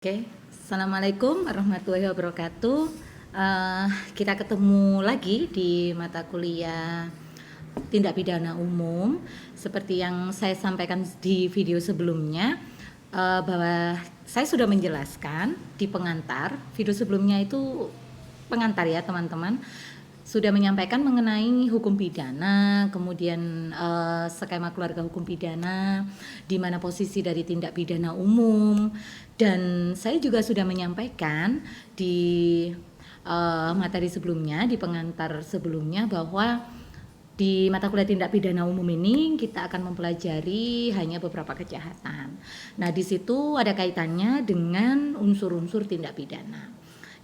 Oke, Assalamualaikum warahmatullahi wabarakatuh. Kita ketemu lagi di mata kuliah tindak pidana umum. Seperti yang saya sampaikan di video sebelumnya, bahwa saya sudah menjelaskan di pengantar. Video sebelumnya itu pengantar ya teman-teman. Sudah menyampaikan mengenai hukum pidana, kemudian skema keluarga hukum pidana, di mana posisi dari tindak pidana umum, dan saya juga sudah menyampaikan di materi sebelumnya, di pengantar sebelumnya, bahwa di mata kuliah tindak pidana umum ini kita akan mempelajari hanya beberapa kejahatan. Nah, di situ ada kaitannya dengan unsur-unsur tindak pidana.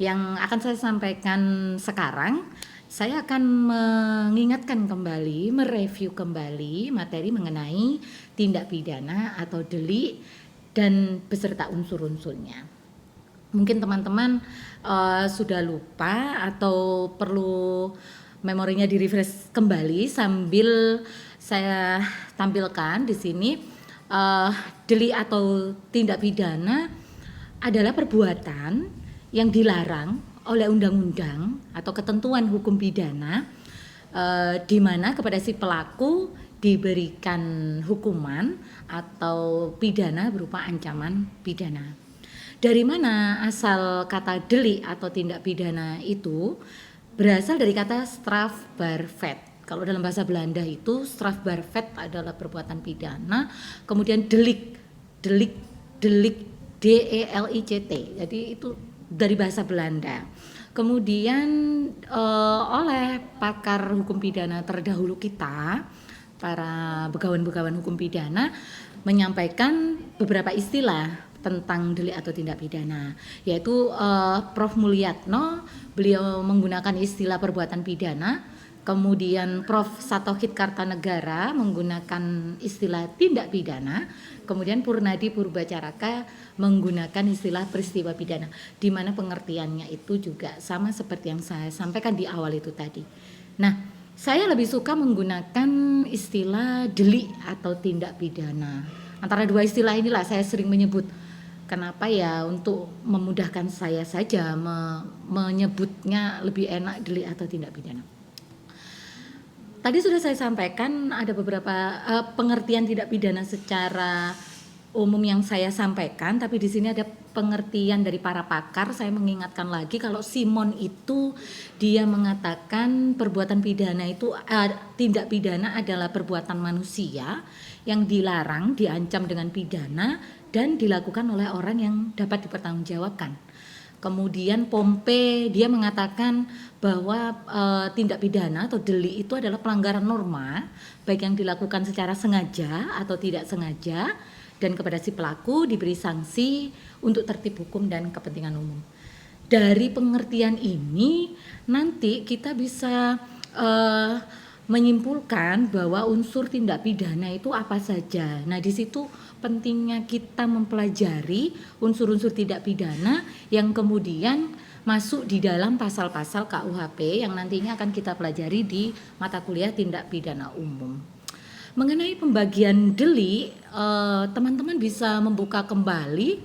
Yang akan saya sampaikan sekarang, saya akan mengingatkan kembali, mereview kembali materi mengenai tindak pidana atau delik dan beserta unsur-unsurnya. Mungkin teman-teman sudah lupa atau perlu memorinya di-refresh kembali sambil saya tampilkan di sini. Delik atau tindak pidana adalah perbuatan yang dilarang oleh undang-undang atau ketentuan hukum pidana, di mana kepada si pelaku diberikan hukuman atau pidana berupa ancaman pidana. Dari mana asal kata delik atau tindak pidana itu? Berasal dari kata strafbaarvet. Kalau dalam bahasa Belanda itu strafbaarvet adalah perbuatan pidana, kemudian delik DELICT. Jadi itu dari bahasa Belanda. Kemudian oleh pakar hukum pidana terdahulu kita, para begawan-begawan hukum pidana, menyampaikan beberapa istilah tentang delik atau tindak pidana, yaitu Prof. Mulyatno, beliau menggunakan istilah perbuatan pidana. Kemudian Prof. Satohid Kartanegara menggunakan istilah tindak pidana. Kemudian Purnadi Purbacaraka menggunakan istilah peristiwa pidana, di mana pengertiannya itu juga sama seperti yang saya sampaikan di awal itu tadi. Nah, saya lebih suka menggunakan istilah delik atau tindak pidana. Antara dua istilah inilah saya sering menyebut. Kenapa ya? Untuk memudahkan saya saja menyebutnya lebih enak delik atau tindak pidana. Tadi sudah saya sampaikan ada beberapa pengertian tindak pidana secara umum yang saya sampaikan, tapi di sini ada pengertian dari para pakar. Saya mengingatkan lagi kalau Simon itu dia mengatakan perbuatan pidana itu tindak pidana adalah perbuatan manusia yang dilarang, diancam dengan pidana dan dilakukan oleh orang yang dapat dipertanggungjawabkan. Kemudian Pompe dia mengatakan bahwa tindak pidana atau delik itu adalah pelanggaran norma, baik yang dilakukan secara sengaja atau tidak sengaja, dan kepada si pelaku diberi sanksi untuk tertib hukum dan kepentingan umum. Dari pengertian ini nanti kita bisa menyimpulkan bahwa unsur tindak pidana itu apa saja. Nah, di situ pentingnya kita mempelajari unsur-unsur tindak pidana yang kemudian masuk di dalam pasal-pasal KUHP yang nantinya akan kita pelajari di mata kuliah tindak pidana umum. Mengenai pembagian delik, teman-teman bisa membuka kembali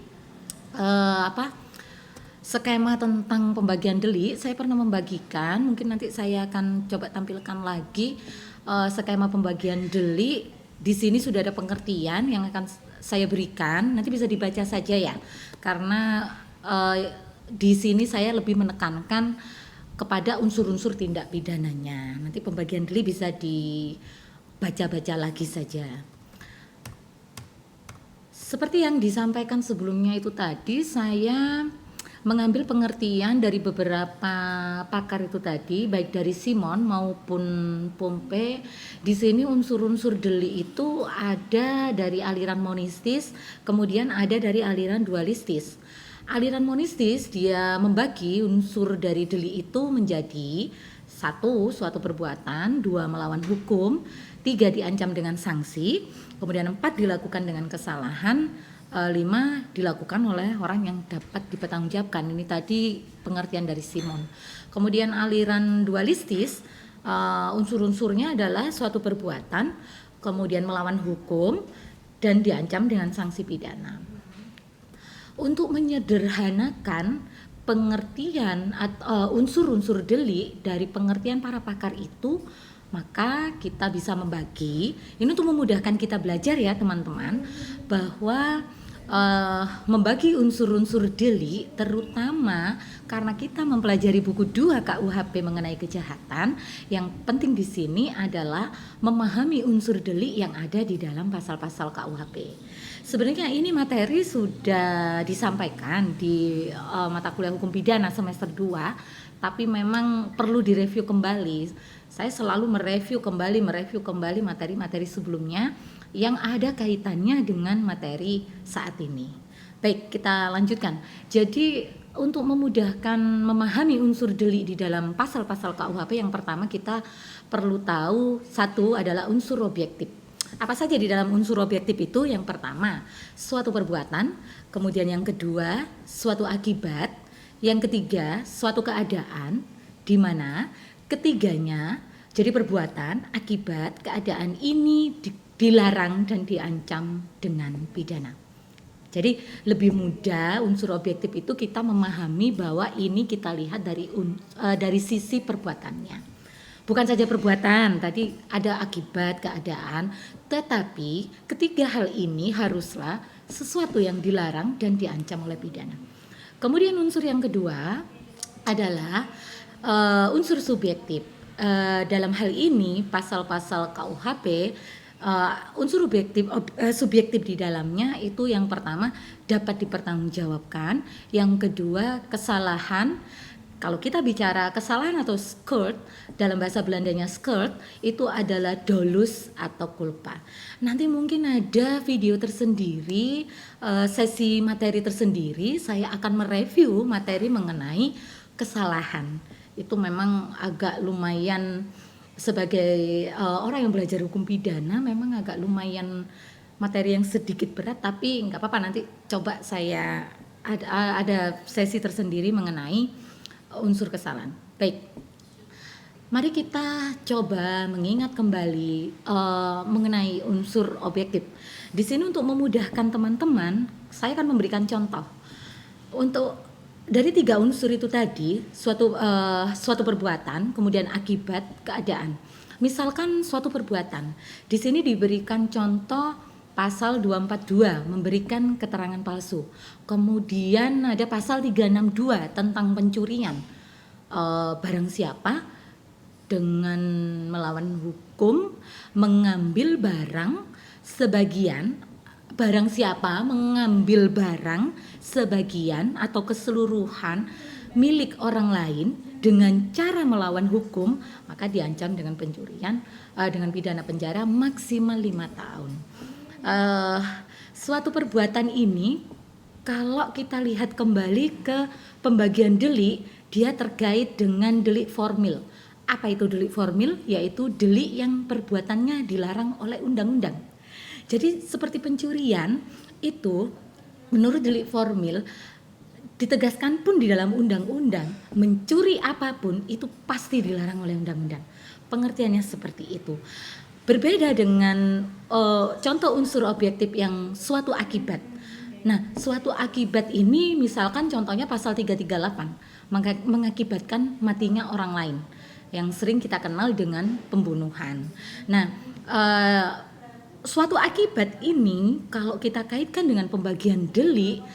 skema tentang pembagian delik. Saya pernah membagikan, mungkin nanti saya akan coba tampilkan lagi skema pembagian delik. Di sini sudah ada pengertian yang akan saya berikan, nanti bisa dibaca saja ya, karena di sini saya lebih menekankan kepada unsur-unsur tindak pidananya. Nanti pembagian delik bisa dibaca-baca lagi saja. Seperti yang disampaikan sebelumnya itu tadi, saya mengambil pengertian dari beberapa pakar itu tadi, baik dari Simon maupun Pompe. Di sini unsur-unsur delik itu ada dari aliran monistis, kemudian ada dari aliran dualistis. Aliran monistis dia membagi unsur dari delik itu menjadi 1. Suatu perbuatan, 2. Melawan hukum, 3. Diancam dengan sanksi, kemudian 4. Dilakukan dengan kesalahan, 5. Dilakukan oleh orang yang dapat dipertanggungjawabkan. Ini tadi pengertian dari Simon. Kemudian aliran dualistis, unsur-unsurnya adalah suatu perbuatan, kemudian melawan hukum dan diancam dengan sanksi pidana. Untuk menyederhanakan pengertian atau unsur-unsur delik dari pengertian para pakar itu, maka kita bisa membagi, ini untuk memudahkan kita belajar ya teman-teman, bahwa membagi unsur-unsur delik, terutama karena kita mempelajari buku 2 KUHP mengenai kejahatan, yang penting di sini adalah memahami unsur delik yang ada di dalam pasal-pasal KUHP. Sebenarnya ini materi sudah disampaikan di mata kuliah hukum pidana semester 2, tapi memang perlu direview kembali. Saya selalu mereview kembali materi-materi sebelumnya yang ada kaitannya dengan materi saat ini. Baik, kita lanjutkan. Jadi untuk memudahkan memahami unsur delik di dalam pasal-pasal KUHP, yang pertama kita perlu tahu satu adalah unsur objektif. Apa saja di dalam unsur objektif itu? Yang pertama, suatu perbuatan, kemudian yang kedua, suatu akibat, yang ketiga, suatu keadaan, di mana ketiganya, jadi perbuatan, akibat, keadaan ini dilarang dan diancam dengan pidana. Jadi lebih mudah unsur objektif itu kita memahami bahwa ini kita lihat dari sisi perbuatannya. Bukan saja perbuatan, tadi ada akibat, keadaan, tetapi ketiga hal ini haruslah sesuatu yang dilarang dan diancam oleh pidana. Kemudian unsur yang kedua adalah unsur subjektif. Dalam hal ini pasal-pasal KUHP, unsur subjektif di dalamnya itu yang pertama dapat dipertanggungjawabkan, yang kedua kesalahan. Kalau kita bicara kesalahan atau skuld, dalam bahasa Belandanya skuld itu adalah dolus atau culpa. Nanti mungkin ada video tersendiri, sesi materi tersendiri, saya akan mereview materi mengenai kesalahan. Itu memang agak lumayan, sebagai orang yang belajar hukum pidana memang agak lumayan materi yang sedikit berat, tapi nggak apa-apa, nanti coba saya ada sesi tersendiri mengenai unsur kesalahan. Baik, mari kita coba mengingat kembali mengenai unsur objektif. Di sini untuk memudahkan teman-teman, saya akan memberikan contoh. Untuk dari 3 unsur itu tadi, suatu perbuatan, kemudian akibat, keadaan. Misalkan suatu perbuatan, di sini diberikan contoh pasal 242 memberikan keterangan palsu. Kemudian ada pasal 362 tentang pencurian. Barang siapa dengan melawan hukum mengambil barang sebagian, barang siapa mengambil barang sebagian atau keseluruhan milik orang lain dengan cara melawan hukum, maka diancam dengan pencurian dengan pidana penjara maksimal 5 tahun. Suatu perbuatan ini kalau kita lihat kembali ke pembagian delik, dia terkait dengan delik formil. Apa itu delik formil? Yaitu delik yang perbuatannya dilarang oleh undang-undang. Jadi seperti pencurian itu menurut delik formil ditegaskan pun di dalam undang-undang, mencuri apapun itu pasti dilarang oleh undang-undang. Pengertiannya seperti itu. Berbeda dengan contoh unsur objektif yang suatu akibat. Nah, suatu akibat ini misalkan contohnya pasal 338 mengakibatkan matinya orang lain, yang sering kita kenal dengan pembunuhan. Nah, suatu akibat ini kalau kita kaitkan dengan pembagian delik,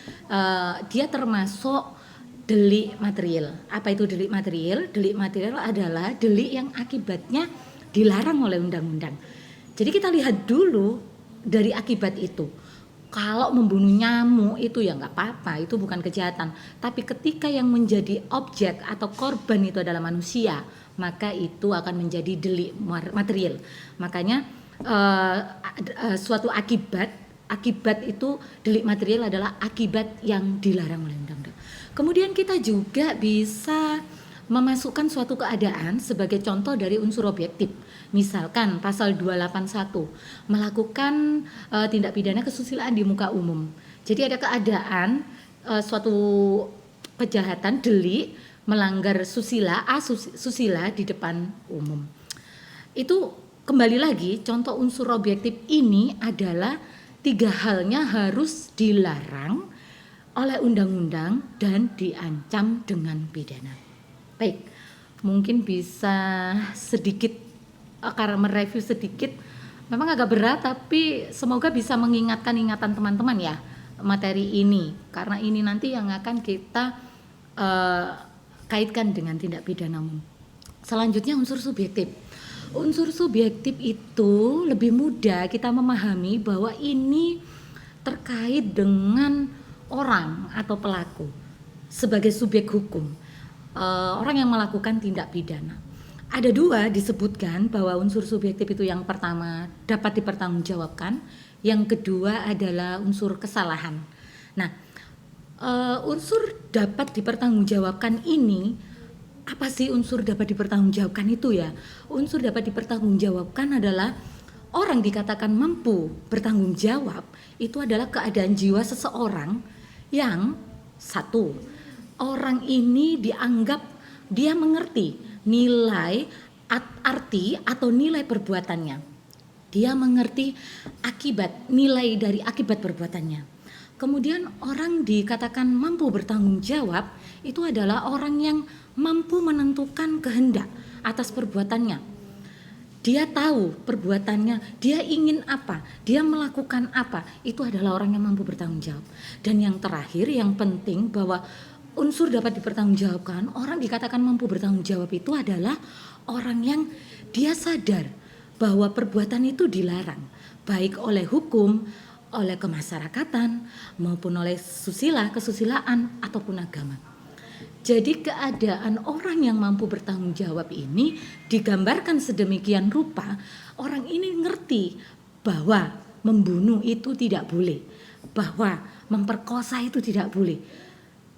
dia termasuk delik material. Apa itu delik material? Delik material adalah delik yang akibatnya dilarang oleh undang-undang. Jadi kita lihat dulu dari akibat itu. Kalau membunuh nyamuk itu ya nggak apa-apa, itu bukan kejahatan. Tapi ketika yang menjadi objek atau korban itu adalah manusia, maka itu akan menjadi delik material. Makanya suatu akibat itu delik material adalah akibat yang dilarang oleh undang-undang. Kemudian kita juga bisa memasukkan suatu keadaan sebagai contoh dari unsur objektif. Misalkan pasal 281 melakukan tindak pidana kesusilaan di muka umum. Jadi ada keadaan suatu kejahatan delik melanggar susila di depan umum. Itu kembali lagi contoh unsur objektif ini adalah 3 halnya harus dilarang oleh undang-undang dan diancam dengan pidana. Baik, mungkin bisa sedikit karena mereview sedikit, memang agak berat tapi semoga bisa mengingatkan ingatan teman-teman ya materi ini, karena ini nanti yang akan kita kaitkan dengan tindak pidana umum. Selanjutnya unsur subjektif. Unsur subjektif itu lebih mudah kita memahami bahwa ini terkait dengan orang atau pelaku sebagai subjek hukum, orang yang melakukan tindak pidana. Ada dua disebutkan bahwa unsur subjektif itu, yang pertama dapat dipertanggungjawabkan, yang kedua adalah unsur kesalahan. Nah, unsur dapat dipertanggungjawabkan ini, apa sih unsur dapat dipertanggungjawabkan itu ya? Unsur dapat dipertanggungjawabkan adalah orang dikatakan mampu bertanggung jawab itu adalah keadaan jiwa seseorang yang satu, orang ini dianggap dia mengerti nilai arti atau nilai perbuatannya. Dia mengerti akibat, nilai dari akibat perbuatannya. Kemudian orang dikatakan mampu bertanggung jawab itu adalah orang yang mampu menentukan kehendak atas perbuatannya. Dia tahu perbuatannya, dia ingin apa, dia melakukan apa, itu adalah orang yang mampu bertanggung jawab. Dan yang terakhir, yang penting, bahwa unsur dapat dipertanggungjawabkan, orang dikatakan mampu bertanggung jawab itu adalah orang yang dia sadar bahwa perbuatan itu dilarang, baik oleh hukum, oleh kemasyarakatan, maupun oleh kesusilaan, ataupun agama. Jadi keadaan orang yang mampu bertanggung jawab ini digambarkan sedemikian rupa, orang ini ngerti bahwa membunuh itu tidak boleh, bahwa memperkosa itu tidak boleh.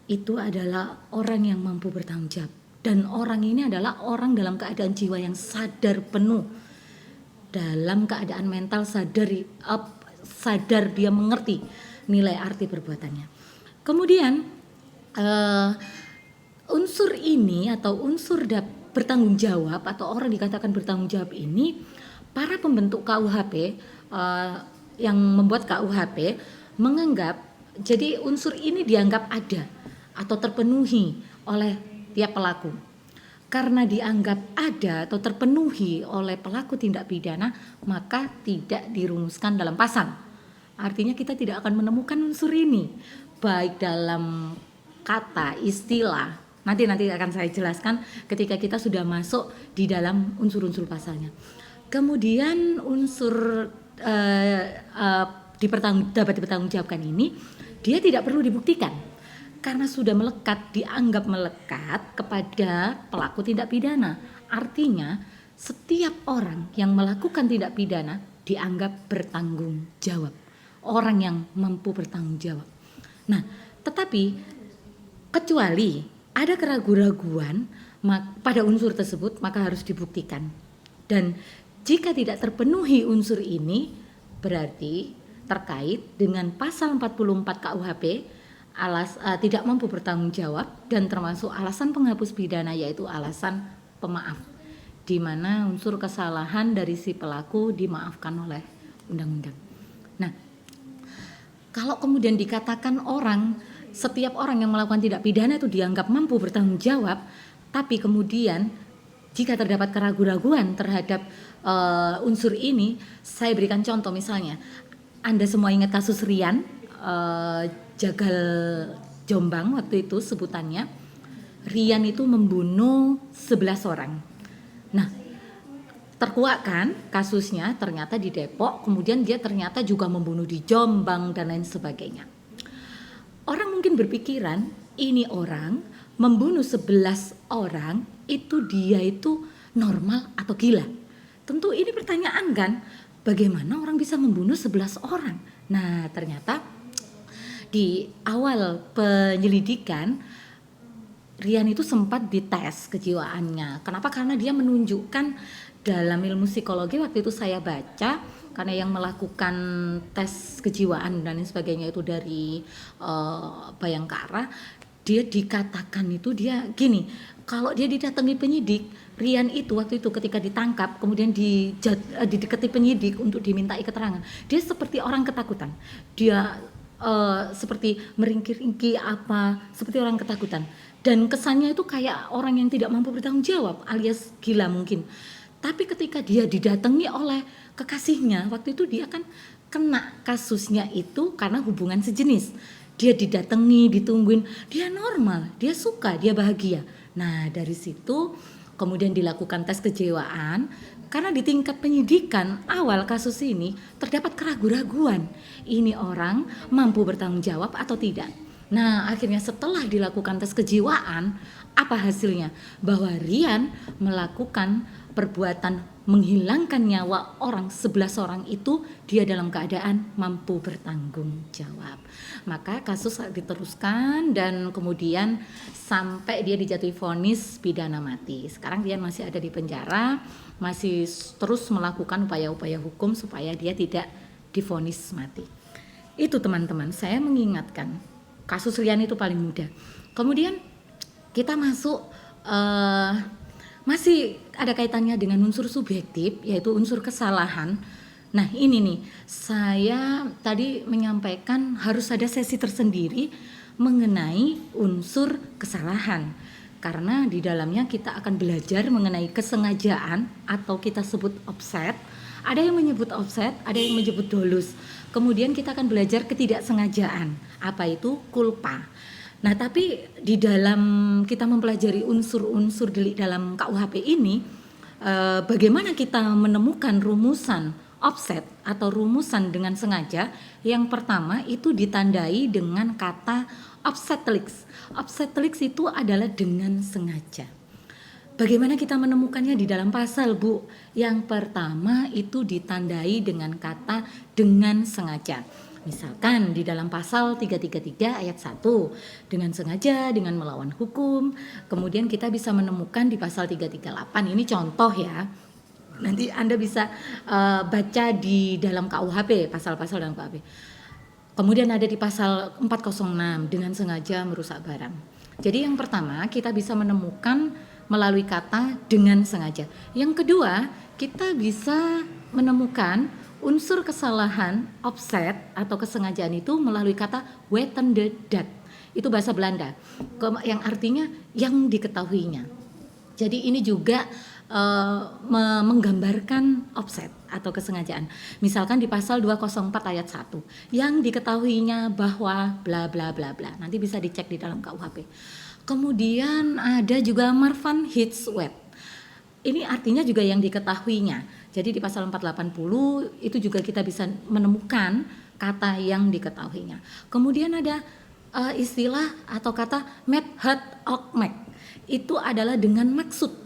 Itu adalah orang yang mampu bertanggung jawab. Dan orang ini adalah orang dalam keadaan jiwa yang sadar penuh, dalam keadaan mental sadar dia mengerti nilai arti perbuatannya. Kemudian unsur ini atau unsur bertanggung jawab atau orang dikatakan bertanggung jawab ini, para pembentuk KUHP yang membuat KUHP menganggap, jadi unsur ini dianggap ada atau terpenuhi oleh tiap pelaku. Karena dianggap ada atau terpenuhi oleh pelaku tindak pidana, maka tidak dirumuskan dalam pasal. Artinya kita tidak akan menemukan unsur ini baik dalam kata, istilah. Nanti akan saya jelaskan ketika kita sudah masuk di dalam unsur-unsur pasalnya. Kemudian unsur dapat dipertanggungjawabkan ini, dia tidak perlu dibuktikan karena sudah melekat, dianggap melekat kepada pelaku tindak pidana. Artinya setiap orang yang melakukan tindak pidana dianggap bertanggung jawab, orang yang mampu bertanggung jawab. Nah, tetapi kecuali ada keraguan-raguan pada unsur tersebut, maka harus dibuktikan. Dan jika tidak terpenuhi unsur ini, berarti terkait dengan pasal 44 KUHP, tidak mampu bertanggung jawab, dan termasuk alasan penghapus pidana, yaitu alasan pemaaf, di mana unsur kesalahan dari si pelaku dimaafkan oleh undang-undang. Nah, kalau kemudian dikatakan setiap orang yang melakukan tindak pidana itu dianggap mampu bertanggung jawab, tapi kemudian jika terdapat keraguan-raguan terhadap unsur ini, saya berikan contoh. Misalnya, Anda semua ingat kasus Rian, Jagal Jombang waktu itu sebutannya. Rian itu membunuh 11 orang. Nah, terkuak kan kasusnya, ternyata di Depok, kemudian dia ternyata juga membunuh di Jombang dan lain sebagainya. Orang mungkin berpikiran, ini orang membunuh 11 orang, itu dia itu normal atau gila? Tentu ini pertanyaan kan, bagaimana orang bisa membunuh 11 orang? Nah, ternyata di awal penyelidikan, Rian itu sempat dites kejiwaannya. Kenapa? Karena dia menunjukkan dalam ilmu psikologi, waktu itu saya baca, karena yang melakukan tes kejiwaan dan sebagainya itu dari Bayangkara, dia dikatakan itu dia gini, kalau dia didatangi penyidik, Rian itu waktu itu ketika ditangkap kemudian didekati penyidik untuk dimintai keterangan, dia seperti orang ketakutan. Dia seperti meringkih-ringkih apa, seperti orang ketakutan. Dan kesannya itu kayak orang yang tidak mampu bertanggung jawab alias gila mungkin. Tapi ketika dia didatangi oleh kekasihnya, waktu itu dia kan kena kasusnya itu karena hubungan sejenis. Dia didatangi, ditungguin, dia normal, dia suka, dia bahagia. Nah dari situ kemudian dilakukan tes kejiwaan. Karena di tingkat penyidikan awal kasus ini terdapat keraguan-raguan, ini orang mampu bertanggung jawab atau tidak. Nah akhirnya setelah dilakukan tes kejiwaan, apa hasilnya? Bahwa Rian melakukan perbuatan menghilangkan nyawa orang 11 orang itu dia dalam keadaan mampu bertanggung jawab. Maka kasus diteruskan dan kemudian sampai dia dijatuhi vonis pidana mati. Sekarang dia masih ada di penjara, masih terus melakukan upaya-upaya hukum supaya dia tidak divonis mati. Itu teman-teman, saya mengingatkan kasus Rian itu paling mudah. Kemudian kita masuk masih ada kaitannya dengan unsur subjektif, yaitu unsur kesalahan. Nah ini nih, saya tadi menyampaikan harus ada sesi tersendiri mengenai unsur kesalahan. Karena di dalamnya kita akan belajar mengenai kesengajaan atau kita sebut offset. Ada yang menyebut offset, ada yang menyebut dolus. Kemudian kita akan belajar ketidaksengajaan. Apa itu? Culpa. Nah tapi di dalam kita mempelajari unsur-unsur delik dalam KUHP ini, bagaimana kita menemukan rumusan offset atau rumusan dengan sengaja? Yang pertama itu ditandai dengan kata offsetlix. Offsetlix itu adalah dengan sengaja. Bagaimana kita menemukannya di dalam pasal, Bu? Yang pertama itu ditandai dengan kata dengan sengaja. Misalkan di dalam pasal 333 ayat 1 dengan sengaja, dengan melawan hukum. Kemudian kita bisa menemukan di pasal 338, ini contoh ya. Nanti Anda bisa baca di dalam KUHP, pasal-pasal dalam KUHP. Kemudian ada di pasal 406 dengan sengaja merusak barang. Jadi yang pertama kita bisa menemukan melalui kata dengan sengaja. Yang kedua kita bisa menemukan unsur kesalahan offset atau kesengajaan itu melalui kata wetende dat. Itu bahasa Belanda yang artinya yang diketahuinya. Jadi ini juga menggambarkan offset atau kesengajaan. Misalkan di pasal 204 ayat 1 yang diketahuinya bahwa bla bla bla bla. Nanti bisa dicek di dalam KUHP. Kemudian ada juga Marvan Hitz Wet. Ini artinya juga yang diketahuinya. Jadi di pasal 480 itu juga kita bisa menemukan kata yang diketahuinya. Kemudian ada istilah atau kata met het ok mek. Itu adalah dengan maksud.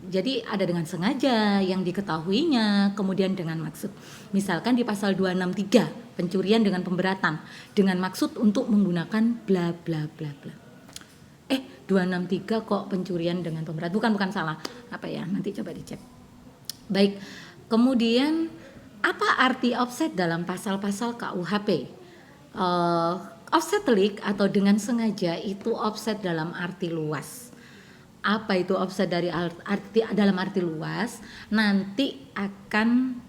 Jadi ada dengan sengaja yang diketahuinya, kemudian dengan maksud. Misalkan di pasal 263 pencurian dengan pemberatan dengan maksud untuk menggunakan bla bla bla bla. 263 kok pencurian dengan pemberatan, bukan salah. Apa ya? Nanti coba dicek. Baik. Kemudian apa arti offset dalam pasal-pasal KUHP? Offsetlik atau dengan sengaja itu offset dalam arti luas. Apa itu offset dari dalam arti luas? Nanti akan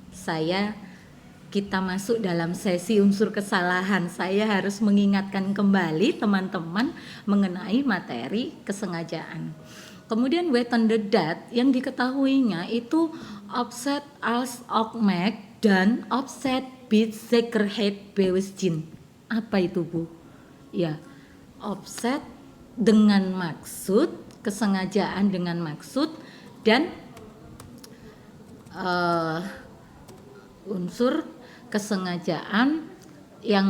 kita masuk dalam sesi unsur kesalahan. Saya harus mengingatkan kembali teman-teman mengenai materi kesengajaan. Kemudian wetende dat yang diketahuinya itu offset als ook mek dan offset bit zekerheid bewustzijn. Apa itu, Bu? Ya, offset dengan maksud, kesengajaan dengan maksud, dan unsur kesengajaan yang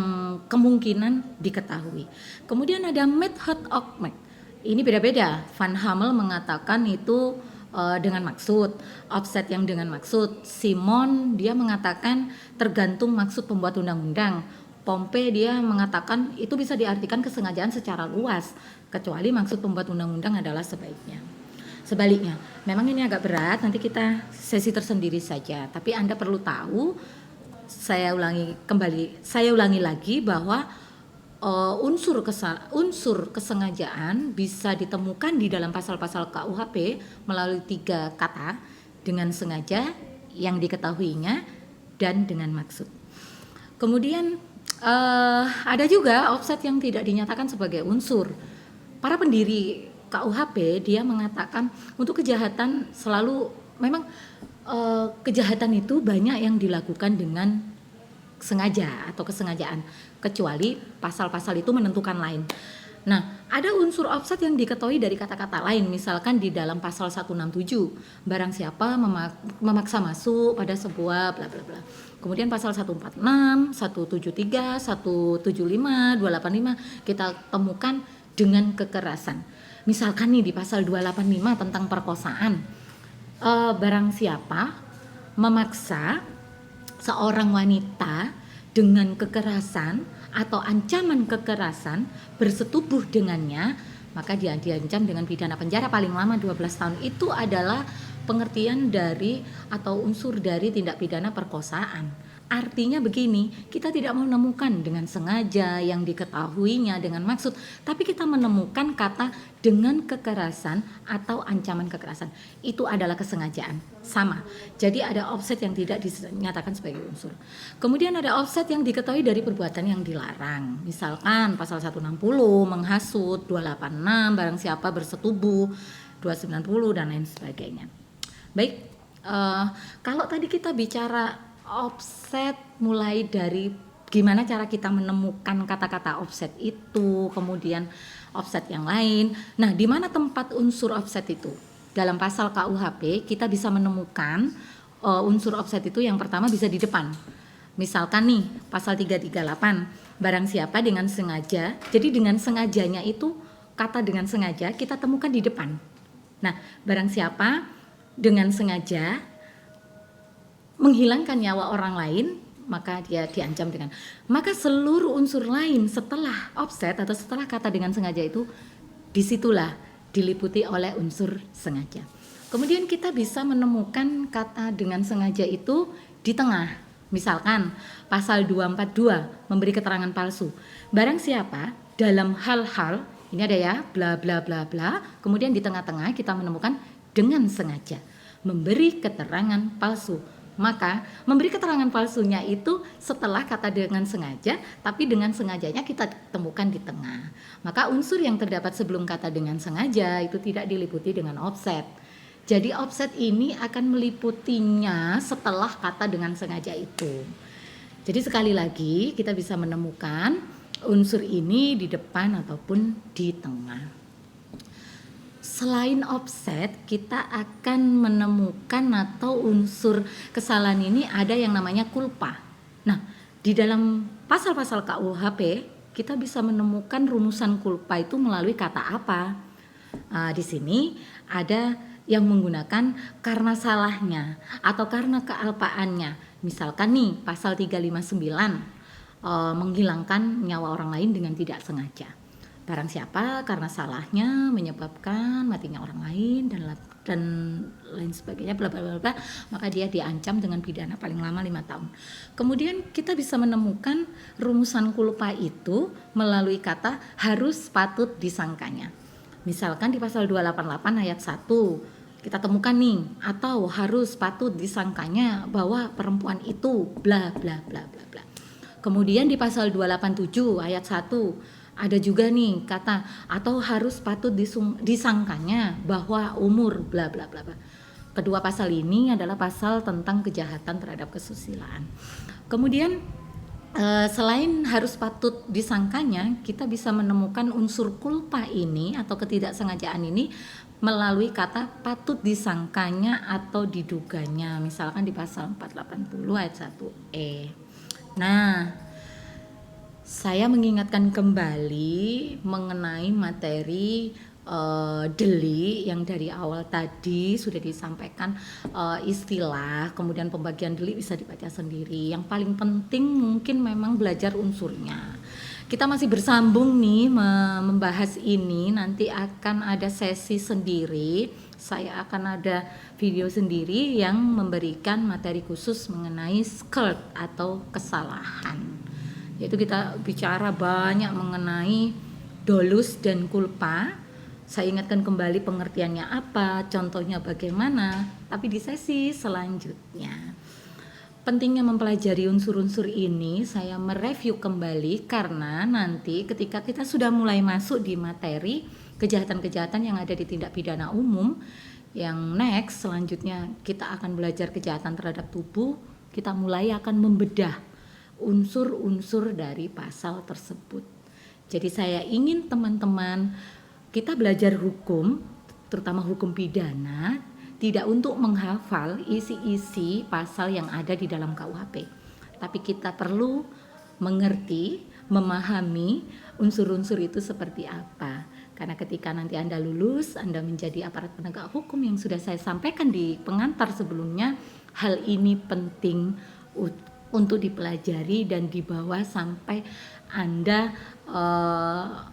kemungkinan diketahui. Kemudian ada met het ok mek. Ini beda-beda. Van Hamel mengatakan itu dengan maksud, offset yang dengan maksud. Simon dia mengatakan tergantung maksud pembuat undang-undang. Pompe dia mengatakan itu bisa diartikan kesengajaan secara luas, kecuali maksud pembuat undang-undang adalah sebaliknya. Memang ini agak berat, nanti kita sesi tersendiri saja. Tapi Anda perlu tahu, saya ulangi lagi bahwa unsur kesengajaan bisa ditemukan di dalam pasal-pasal KUHP melalui 3 kata, dengan sengaja, yang diketahuinya, dan dengan maksud. Kemudian Ada juga offset yang tidak dinyatakan sebagai unsur. Para pendiri KUHP dia mengatakan untuk kejahatan selalu memang kejahatan itu banyak yang dilakukan dengan sengaja atau kesengajaan, kecuali pasal-pasal itu menentukan lain. Nah, ada unsur offset yang diketahui dari kata-kata lain, misalkan di dalam pasal 167, barang siapa memaksa masuk pada sebuah bla bla bla. Kemudian pasal 146, 173, 175, 285 kita temukan dengan kekerasan. Misalkan nih di pasal 285 tentang perkosaan, barang siapa memaksa seorang wanita dengan kekerasan atau ancaman kekerasan bersetubuh dengannya, maka dia diancam dengan pidana penjara paling lama 12 tahun. Itu adalah pengertian dari atau unsur dari tindak pidana perkosaan. Artinya begini, kita tidak menemukan dengan sengaja yang diketahuinya dengan maksud, tapi kita menemukan kata dengan kekerasan atau ancaman kekerasan. Itu adalah kesengajaan. Sama. Jadi ada offset yang tidak dinyatakan sebagai unsur. Kemudian ada offset yang diketahui dari perbuatan yang dilarang. Misalkan pasal 160 menghasut, 286 barang siapa bersetubuh, 290 dan lain sebagainya. Baik, kalau tadi kita bicara offset mulai dari gimana cara kita menemukan kata-kata offset itu, kemudian offset yang lain. Nah, di mana tempat unsur offset itu? Dalam pasal KUHP kita bisa menemukan unsur offset itu yang pertama bisa di depan. Misalkan nih pasal 338, barang siapa dengan sengaja. Jadi dengan sengajanya itu, kata dengan sengaja kita temukan di depan. Nah, barang siapa dengan sengaja menghilangkan nyawa orang lain, maka dia diancam dengan. Maka seluruh unsur lain setelah offset atau setelah kata dengan sengaja itu, disitulah diliputi oleh unsur sengaja. Kemudian kita bisa menemukan kata dengan sengaja itu di tengah. Misalkan pasal 242 memberi keterangan palsu. Barang siapa dalam hal-hal, ini ada ya, bla bla bla bla, kemudian di tengah-tengah kita menemukan dengan sengaja memberi keterangan palsu. Maka memberi keterangan palsunya itu setelah kata dengan sengaja, tapi dengan sengajanya kita temukan di tengah. Maka unsur yang terdapat sebelum kata dengan sengaja itu tidak diliputi dengan offset. Jadi offset ini akan meliputinya setelah kata dengan sengaja itu. Jadi sekali lagi kita bisa menemukan unsur ini di depan ataupun di tengah. Selain offset, kita akan menemukan atau unsur kesalahan ini ada yang namanya kulpa. Nah, di dalam pasal-pasal KUHP kita bisa menemukan rumusan kulpa itu melalui kata apa. Di sini ada yang menggunakan karena salahnya atau karena kealpaannya. Misalkan nih pasal 359 menghilangkan nyawa orang lain dengan tidak sengaja. Barang siapa karena salahnya menyebabkan matinya orang lain dan lain sebagainya bla bla bla, maka dia diancam dengan pidana paling lama 5 tahun. Kemudian kita bisa menemukan rumusan kulpa itu melalui kata harus patut disangkanya. Misalkan di pasal 288 ayat 1 kita temukan nih, atau harus patut disangkanya bahwa perempuan itu bla bla bla bla bla. Kemudian di pasal 287 ayat 1 ada juga nih kata atau harus patut disangkanya bahwa umur bla bla bla. Kedua pasal ini adalah pasal tentang kejahatan terhadap kesusilaan. Kemudian selain harus patut disangkanya, kita bisa menemukan unsur kulpa ini atau ketidaksengajaan ini melalui kata patut disangkanya atau diduganya. Misalkan di pasal 480 ayat 1E. Nah, saya mengingatkan kembali mengenai materi delik yang dari awal tadi sudah disampaikan, istilah, kemudian pembagian delik bisa dibaca sendiri. Yang paling penting mungkin memang belajar unsurnya. Kita masih bersambung nih membahas ini, nanti akan ada sesi sendiri. Saya akan ada video sendiri yang memberikan materi khusus mengenai skirt atau kesalahan. Yaitu kita bicara banyak mengenai dolus dan kulpa. Saya ingatkan kembali pengertiannya apa, contohnya bagaimana, tapi di sesi selanjutnya. pentingnya mempelajari unsur-unsur ini, saya mereview kembali karena nanti ketika kita sudah mulai masuk di materi kejahatan-kejahatan yang ada di tindak pidana umum, yang next selanjutnya kita akan belajar kejahatan terhadap tubuh, kita mulai akan membedah unsur-unsur dari pasal tersebut. Jadi saya ingin teman-teman kita belajar hukum, terutama hukum pidana, tidak untuk menghafal isi-isi pasal yang ada di dalam KUHP, tapi kita perlu mengerti, memahami unsur-unsur itu seperti apa. Karena ketika nanti Anda lulus, Anda menjadi aparat penegak hukum yang sudah saya sampaikan di pengantar sebelumnya, hal ini penting untuk dipelajari dan dibawa sampai Anda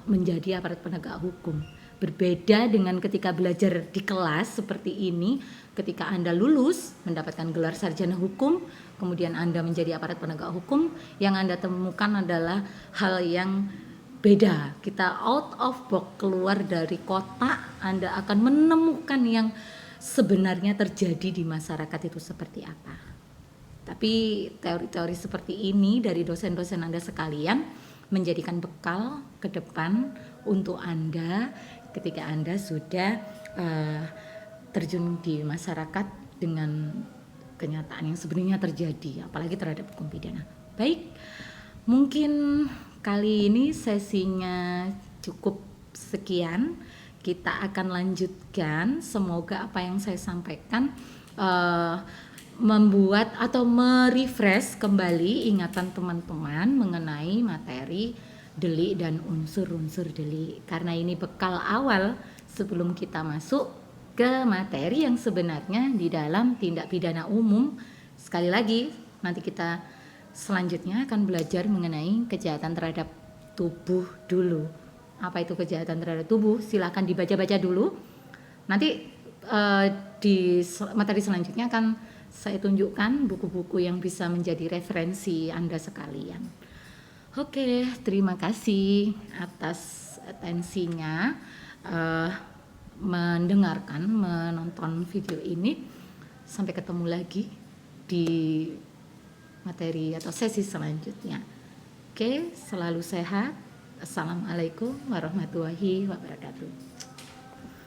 menjadi aparat penegak hukum. Berbeda dengan ketika belajar di kelas seperti ini, ketika Anda lulus mendapatkan gelar sarjana hukum, kemudian Anda menjadi aparat penegak hukum, yang Anda temukan adalah hal yang beda. Kita out of box, keluar dari kotak, Anda akan menemukan yang sebenarnya terjadi di masyarakat itu seperti apa. Tapi teori-teori seperti ini dari dosen-dosen Anda sekalian menjadikan bekal ke depan untuk Anda ketika Anda sudah terjun di masyarakat dengan kenyataan yang sebenarnya terjadi, apalagi terhadap hukum pidana. Baik, mungkin kali ini sesinya cukup sekian. Kita akan lanjutkan, semoga apa yang saya sampaikan membuat atau merefresh kembali ingatan teman-teman mengenai materi delik dan unsur-unsur delik, karena ini bekal awal sebelum kita masuk ke materi yang sebenarnya di dalam tindak pidana umum. Sekali lagi, nanti kita selanjutnya akan belajar mengenai kejahatan terhadap tubuh dulu. Apa itu kejahatan terhadap tubuh? Silakan dibaca-baca dulu. Nanti di materi selanjutnya akan saya tunjukkan buku-buku yang bisa menjadi referensi Anda sekalian. Oke, terima kasih atas atensinya mendengarkan, menonton video ini. Sampai ketemu lagi di materi atau sesi selanjutnya. Oke, selalu sehat. Assalamualaikum warahmatullahi wabarakatuh.